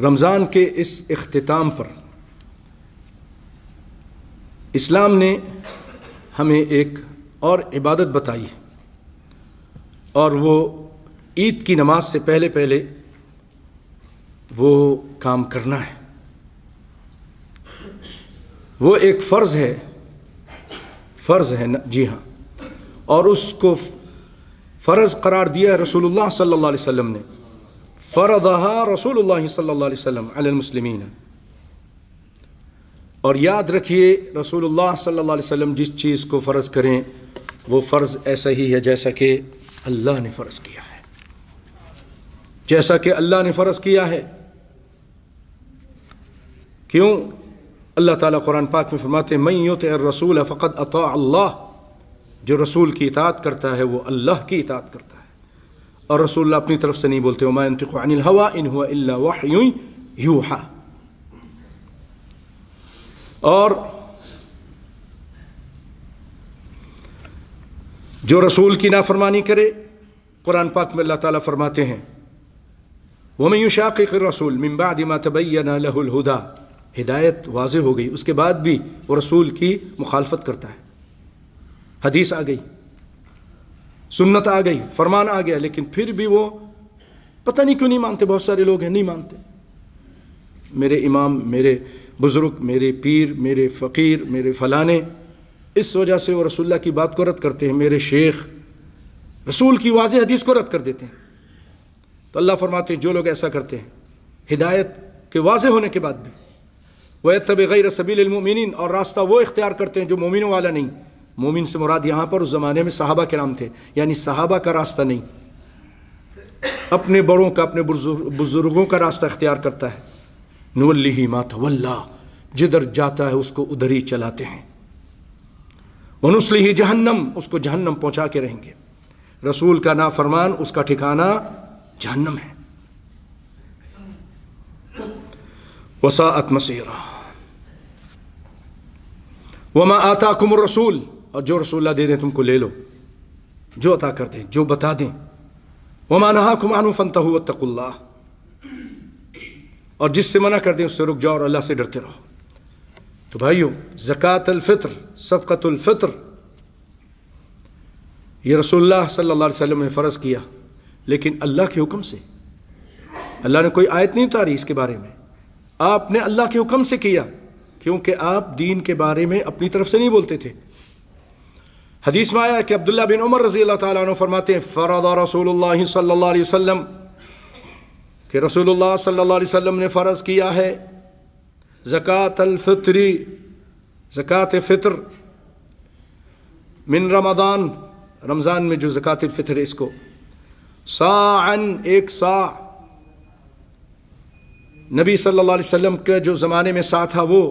رمضان کے اس اختتام پر اسلام نے ہمیں ایک اور عبادت بتائی ہے، اور وہ عید کی نماز سے پہلے پہلے وہ کام کرنا ہے۔ وہ ایک فرض ہے جی ہاں، اور اس کو فرض قرار دیا رسول اللہ صلی اللہ علیہ وسلم نے، فرضها رسول اللہ صلی اللہ علیہ وسلم علی المسلمین۔ اور یاد رکھیے رسول اللہ صلی اللہ علیہ وسلم جس چیز کو فرض کریں وہ فرض ایسا ہی ہے جیسا کہ اللہ نے فرض کیا ہے، جیسا کہ اللہ نے فرض کیا ہے۔ کیوں؟ اللہ تعالیٰ قرآن پاک میں فرماتے ہیں من یطع الرسول فقد اطاع اللہ، جو رسول کی اطاعت کرتا ہے وہ اللہ کی اطاعت کرتا ہے۔ اور رسول اللہ اپنی طرف سے نہیں بولتے، وما ينطق عن الهوى ان هو الا وحی یوحى۔ اور جو رسول کی نافرمانی کرے، قرآن پاک میں اللہ تعالیٰ فرماتے ہیں ومن يشاقق الرسول من بعد ما تبين له الهدى، ہدایت واضح ہو گئی اس کے بعد بھی وہ رسول کی مخالفت کرتا ہے۔ حدیث آ گئی، سنت آ گئی، فرمان آ گیا، لیکن پھر بھی وہ پتہ نہیں کیوں نہیں مانتے۔ بہت سارے لوگ ہیں نہیں مانتے، میرے امام، میرے بزرگ، میرے پیر، میرے فقیر، میرے فلانے، اس وجہ سے وہ رسول اللہ کی بات کو رد کرتے ہیں۔ میرے شیخ رسول کی واضح حدیث کو رد کر دیتے ہیں۔ تو اللہ فرماتے ہیں جو لوگ ایسا کرتے ہیں ہدایت کے واضح ہونے کے بعد بھی، وَيَتَّبِعْ غَيْرَ سَبِيلِ الْمُؤْمِنِينَ، اور راستہ وہ اختیار کرتے ہیں جو مومنوں والا نہیں۔ مومن سے مراد یہاں پر اس زمانے میں صحابہ کرام تھے، یعنی صحابہ کا راستہ نہیں، اپنے بڑوں کا، اپنے بزرگوں کا راستہ اختیار کرتا ہے۔ نُوَلِّهِ مَا تَوَلَّى، جدھر جاتا ہے اس کو ادھر ہی چلاتے ہیں۔ وَنُصْلِهِ جہنم، اس کو جہنم پہنچا کے رہیں گے۔ رسول کا نافرمان اس کا ٹھکانہ جہنم ہے۔ وَسَاءَتْ مَصِيرًا وَمَا آتَاكُمُ الرَّسُولُ، اور جو رسول اللہ دے دیں تم کو لے لو، جو عطا کر دیں، جو بتا دیں۔ وَمَا نَهَاكُمْ عَنْهُ فَانْتَهُوا وَاتَّقُوا اللَّهَ، اور جس سے منع کر دیں اس سے رک جاؤ اور اللہ سے ڈرتے رہو۔ تو بھائیو، زکوٰۃ الفطر، صدقۃ الفطر، یہ رسول اللہ صلی اللہ علیہ وسلم نے فرض کیا، لیکن اللہ کے حکم سے۔ اللہ نے کوئی آیت نہیں اتاری اس کے بارے میں، آپ نے اللہ کے حکم سے کیا، کیونکہ آپ دین کے بارے میں اپنی طرف سے نہیں بولتے تھے۔ حدیث میں آیا کہ عبداللہ بن عمر رضی اللہ تعالیٰ عنہ فرماتے ہیں فرض رسول اللہ صلی اللہ علیہ وسلم، کہ رسول اللہ صلی اللہ علیہ وسلم نے فرض کیا ہے زکوٰۃ الفطر، زکوٰۃ فطر، من رمضان، رمضان میں جو زکوٰۃ الفطر ہے اس کو، صاعًا، ایک صاع۔ نبی صلی اللہ علیہ وسلم کے جو زمانے میں صاع تھا وہ